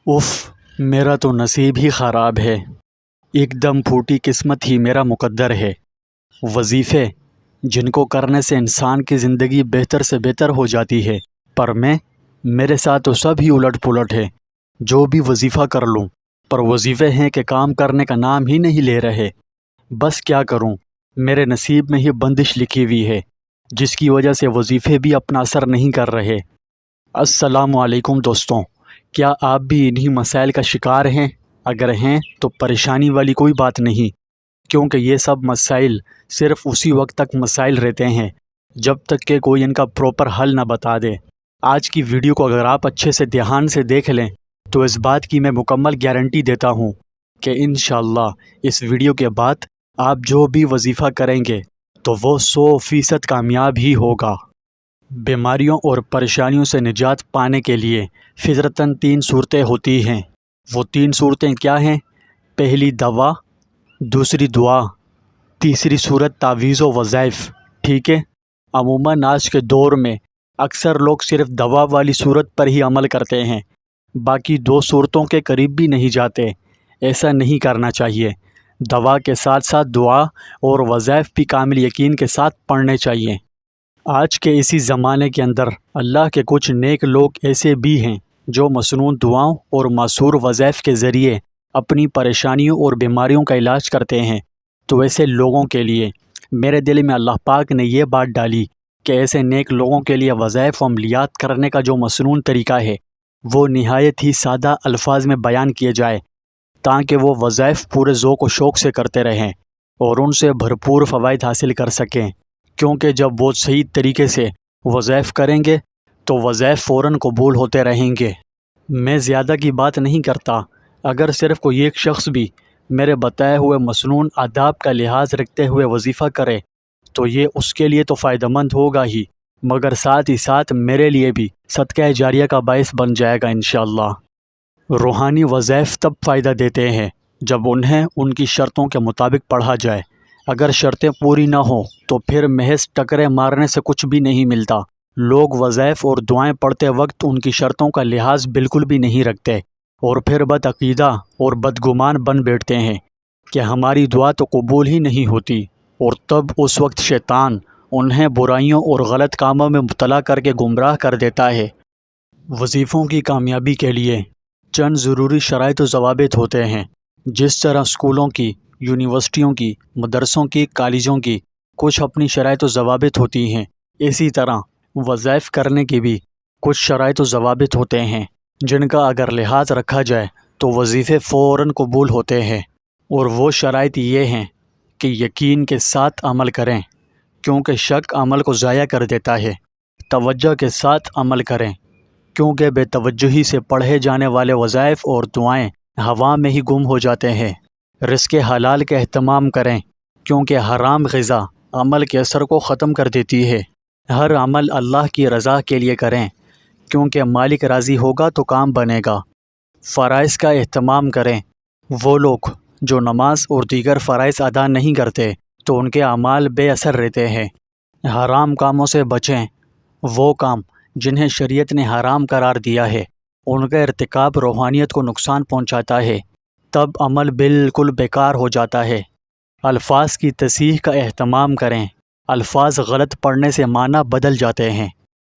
If میرا تو نصیب ہی خراب ہے، ایک دم پھوٹی قسمت ہی میرا مقدر ہے۔ وظیفے جن کو کرنے سے انسان کی زندگی بہتر سے بہتر ہو جاتی ہے، پر میرے ساتھ تو سب ہی الٹ پلٹ ہے۔ جو بھی وظیفہ کر لوں پر وظیفے ہیں کہ کام کرنے کا نام ہی نہیں لے رہے۔ بس کیا کروں، میرے نصیب میں ہی بندش لکھی ہوئی ہے، جس کی وجہ سے وظیفے بھی اپنا اثر نہیں کر رہے۔ السلام علیکم دوستوں، کیا آپ بھی انہی مسائل کا شکار ہیں؟ اگر ہیں تو پریشانی والی کوئی بات نہیں، کیونکہ یہ سب مسائل صرف اسی وقت تک مسائل رہتے ہیں جب تک کہ کوئی ان کا پراپر حل نہ بتا دے۔ آج کی ویڈیو کو اگر آپ اچھے سے دھیان سے دیکھ لیں تو اس بات کی میں مکمل گارنٹی دیتا ہوں کہ انشاءاللہ اس ویڈیو کے بعد آپ جو بھی وظیفہ کریں گے تو وہ 100% کامیاب ہی ہوگا۔ بیماریوں اور پریشانیوں سے نجات پانے کے لیے فطرتاً 3 صورتیں ہوتی ہیں۔ وہ 3 صورتیں کیا ہیں؟ پہلی دوا، دوسری دعا، تیسری صورت تعویذ و وظائف۔ ٹھیک ہے، عموماً آج کے دور میں اکثر لوگ صرف دوا والی صورت پر ہی عمل کرتے ہیں، باقی 2 صورتوں کے قریب بھی نہیں جاتے۔ ایسا نہیں کرنا چاہیے۔ دوا کے ساتھ ساتھ دعا اور وظائف بھی کامل یقین کے ساتھ پڑھنے چاہیے۔ آج کے اسی زمانے کے اندر اللہ کے کچھ نیک لوگ ایسے بھی ہیں جو مصنون دعاؤں اور ماثور وظائف کے ذریعے اپنی پریشانیوں اور بیماریوں کا علاج کرتے ہیں۔ تو ایسے لوگوں کے لیے میرے دل میں اللہ پاک نے یہ بات ڈالی کہ ایسے نیک لوگوں کے لیے وظائف و عملیات کرنے کا جو مصنون طریقہ ہے وہ نہایت ہی سادہ الفاظ میں بیان کیے جائے، تاکہ وہ وظائف پورے ذوق و شوق سے کرتے رہیں اور ان سے بھرپور فوائد حاصل کر سکیں، کیونکہ جب وہ صحیح طریقے سے وظائف کریں گے تو وظائف فوراً قبول ہوتے رہیں گے۔ میں زیادہ کی بات نہیں کرتا، اگر صرف کوئی ایک شخص بھی میرے بتائے ہوئے مصنون آداب کا لحاظ رکھتے ہوئے وظیفہ کرے تو یہ اس کے لیے تو فائدہ مند ہوگا ہی، مگر ساتھ ہی ساتھ میرے لیے بھی صدقہ جاریہ کا باعث بن جائے گا انشاءاللہ۔ روحانی وظائف تب فائدہ دیتے ہیں جب انہیں ان کی شرطوں کے مطابق پڑھا جائے۔ اگر شرطیں پوری نہ ہوں تو پھر محض ٹکرے مارنے سے کچھ بھی نہیں ملتا۔ لوگ وظائف اور دعائیں پڑھتے وقت ان کی شرطوں کا لحاظ بالکل بھی نہیں رکھتے اور پھر بدعقیدہ اور بدگمان بن بیٹھتے ہیں کہ ہماری دعا تو قبول ہی نہیں ہوتی، اور تب اس وقت شیطان انہیں برائیوں اور غلط کاموں میں مبتلا کر کے گمراہ کر دیتا ہے۔ وظیفوں کی کامیابی کے لیے چند ضروری شرائط و ضوابط ہوتے ہیں۔ جس طرح اسکولوں کی، یونیورسٹیوں کی، مدرسوں کی، کالجوں کی کچھ اپنی شرائط و ضوابط ہوتی ہیں، اسی طرح وظائف کرنے کی بھی کچھ شرائط و ضوابط ہوتے ہیں جن کا اگر لحاظ رکھا جائے تو وظیفے فوراً قبول ہوتے ہیں۔ اور وہ شرائط یہ ہیں کہ یقین کے ساتھ عمل کریں، کیونکہ شک عمل کو ضائع کر دیتا ہے۔ توجہ کے ساتھ عمل کریں، کیونکہ بے توجہی سے پڑھے جانے والے وظائف اور دعائیں ہوا میں ہی گم ہو جاتے ہیں۔ رزق حلال کا اہتمام کریں، کیونکہ حرام غذا عمل کے اثر کو ختم کر دیتی ہے۔ ہر عمل اللہ کی رضا کے لیے کریں، کیونکہ مالک راضی ہوگا تو کام بنے گا۔ فرائض کا اہتمام کریں۔ وہ لوگ جو نماز اور دیگر فرائض ادا نہیں کرتے تو ان کے اعمال بے اثر رہتے ہیں۔ حرام کاموں سے بچیں۔ وہ کام جنہیں شریعت نے حرام قرار دیا ہے ان کا ارتکاب روحانیت کو نقصان پہنچاتا ہے، تب عمل بالکل بیکار ہو جاتا ہے۔ الفاظ کی تصحیح کا اہتمام کریں۔ الفاظ غلط پڑھنے سے معنی بدل جاتے ہیں۔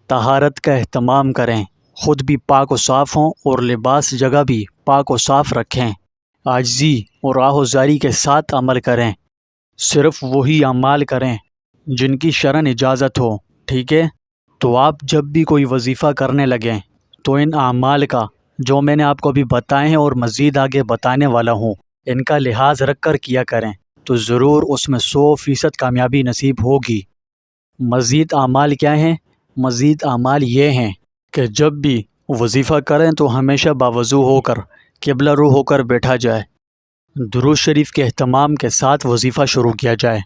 طہارت کا اہتمام کریں، خود بھی پاک و صاف ہوں اور لباس جگہ بھی پاک و صاف رکھیں۔ عاجزی اور آہوازاری کے ساتھ عمل کریں۔ صرف وہی اعمال کریں جن کی شرعاً اجازت ہو۔ ٹھیک ہے، تو آپ جب بھی کوئی وظیفہ کرنے لگیں تو ان اعمال کا جو میں نے آپ کو ابھی بتائے ہیں اور مزید آگے بتانے والا ہوں، ان کا لحاظ رکھ کر کیا کریں تو ضرور اس میں 100% کامیابی نصیب ہوگی۔ مزید اعمال کیا ہیں؟ مزید اعمال یہ ہیں کہ جب بھی وظیفہ کریں تو ہمیشہ باوضو ہو کر قبلہ رو ہو کر بیٹھا جائے۔ درود شریف کے اہتمام کے ساتھ وظیفہ شروع کیا جائے۔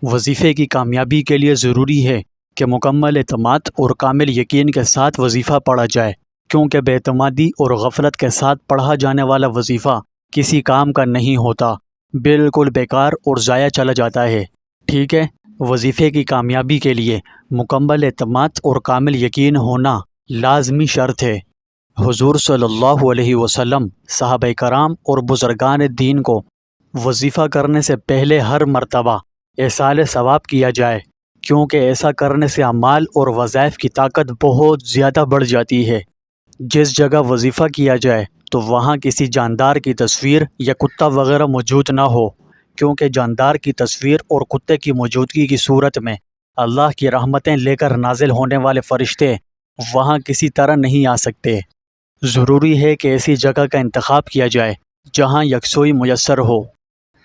وظیفے کی کامیابی کے لیے ضروری ہے کہ مکمل اعتماد اور کامل یقین کے ساتھ وظیفہ پڑھا جائے، کیونکہ بے اعتمادی اور غفلت کے ساتھ پڑھا جانے والا وظیفہ کسی کام کا نہیں ہوتا، بالکل بیکار اور ضائع چلا جاتا ہے۔ ٹھیک ہے، وظیفے کی کامیابی کے لیے مکمل اعتماد اور کامل یقین ہونا لازمی شرط ہے۔ حضور صلی اللہ علیہ وسلم صحابہ کرام اور بزرگان دین کو وظیفہ کرنے سے پہلے ہر مرتبہ احصال ثواب کیا جائے، کیونکہ ایسا کرنے سے اعمال اور وظائف کی طاقت بہت زیادہ بڑھ جاتی ہے۔ جس جگہ وظیفہ کیا جائے تو وہاں کسی جاندار کی تصویر یا کتا وغیرہ موجود نہ ہو، کیونکہ جاندار کی تصویر اور کتے کی موجودگی کی صورت میں اللہ کی رحمتیں لے کر نازل ہونے والے فرشتے وہاں کسی طرح نہیں آ سکتے۔ ضروری ہے کہ ایسی جگہ کا انتخاب کیا جائے جہاں یکسوئی میسر ہو۔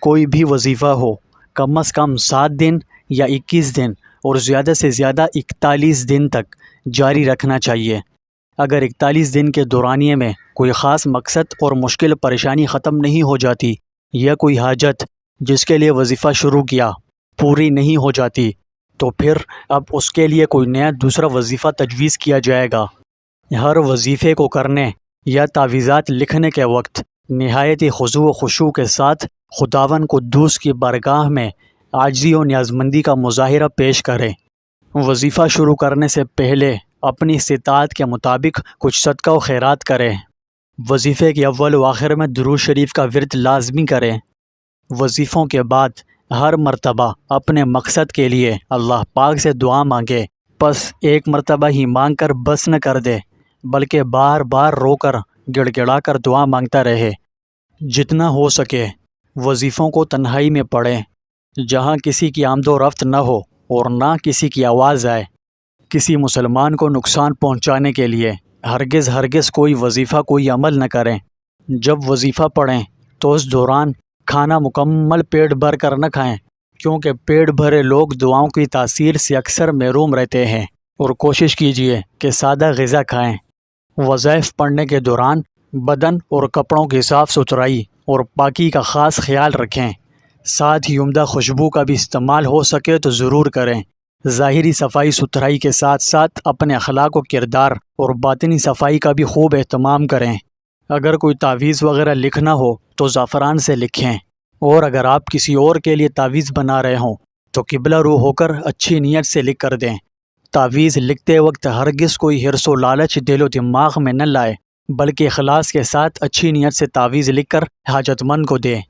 کوئی بھی وظیفہ ہو، کم از کم 7 دن یا 21 دن اور زیادہ سے زیادہ 41 دن تک جاری رکھنا چاہیے۔ اگر 41 دن کے دورانیے میں کوئی خاص مقصد اور مشکل پریشانی ختم نہیں ہو جاتی یا کوئی حاجت جس کے لیے وظیفہ شروع کیا پوری نہیں ہو جاتی تو پھر اب اس کے لیے کوئی نیا دوسرا وظیفہ تجویز کیا جائے گا۔ ہر وظیفے کو کرنے یا تعویذات لکھنے کے وقت نہایت خضوع و خشوع کے ساتھ خداوند قدوس کی بارگاہ میں عاجزی و نیازمندی کا مظاہرہ پیش کریں۔ وظیفہ شروع کرنے سے پہلے اپنی استطاعت کے مطابق کچھ صدقہ و خیرات کریں۔ وظیفے کے اول و آخر میں درود شریف کا ورد لازمی کریں۔ وظیفوں کے بعد ہر مرتبہ اپنے مقصد کے لیے اللہ پاک سے دعا مانگے، بس ایک مرتبہ ہی مانگ کر بس نہ کر دے، بلکہ بار بار رو کر گڑ گڑا کر دعا مانگتا رہے۔ جتنا ہو سکے وظیفوں کو تنہائی میں پڑھیں، جہاں کسی کی آمد و رفت نہ ہو اور نہ کسی کی آواز آئے۔ کسی مسلمان کو نقصان پہنچانے کے لیے ہرگز کوئی وظیفہ کوئی عمل نہ کریں۔ جب وظیفہ پڑھیں تو اس دوران کھانا مکمل پیٹ بھر کر نہ کھائیں، کیونکہ پیٹ بھرے لوگ دعاؤں کی تاثیر سے اکثر محروم رہتے ہیں، اور کوشش کیجیے کہ سادہ غذا کھائیں۔ وظائف پڑھنے کے دوران بدن اور کپڑوں کی صاف ستھرائی اور پاکی کا خاص خیال رکھیں، ساتھ ہی عمدہ خوشبو کا بھی استعمال ہو سکے تو ضرور کریں۔ ظاہری صفائی ستھرائی کے ساتھ ساتھ اپنے اخلاق و کردار اور باطنی صفائی کا بھی خوب اہتمام کریں۔ اگر کوئی تعویذ وغیرہ لکھنا ہو تو زعفران سے لکھیں، اور اگر آپ کسی اور کے لیے تعویذ بنا رہے ہوں تو قبلہ رو ہو کر اچھی نیت سے لکھ کر دیں۔ تعویذ لکھتے وقت ہرگز کوئی حرص و لالچ دل و دماغ میں نہ لائے، بلکہ اخلاص کے ساتھ اچھی نیت سے تعویذ لکھ کر حاجت مند کو دیں۔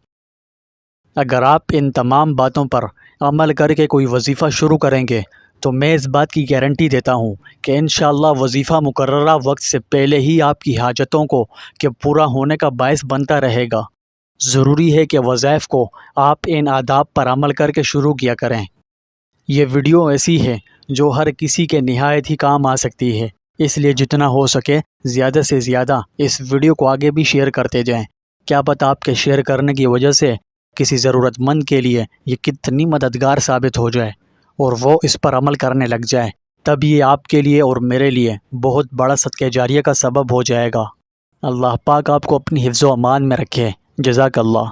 اگر آپ ان تمام باتوں پر عمل کر کے کوئی وظیفہ شروع کریں گے تو میں اس بات کی گارنٹی دیتا ہوں کہ انشاءاللہ وظیفہ مقررہ وقت سے پہلے ہی آپ کی حاجتوں کو کہ پورا ہونے کا باعث بنتا رہے گا۔ ضروری ہے کہ وظائف کو آپ ان آداب پر عمل کر کے شروع کیا کریں۔ یہ ویڈیو ایسی ہے جو ہر کسی کے نہایت ہی کام آ سکتی ہے، اس لیے جتنا ہو سکے زیادہ سے زیادہ اس ویڈیو کو آگے بھی شیئر کرتے جائیں۔ کیا پتہ آپ کے شیئر کرنے کی وجہ سے کسی ضرورت مند کے لیے یہ کتنی مددگار ثابت ہو جائے اور وہ اس پر عمل کرنے لگ جائے، تب یہ آپ کے لیے اور میرے لیے بہت بڑا صدقہ جاریہ کا سبب ہو جائے گا۔ اللہ پاک آپ کو اپنی حفظ و امان میں رکھے۔ جزاک اللہ۔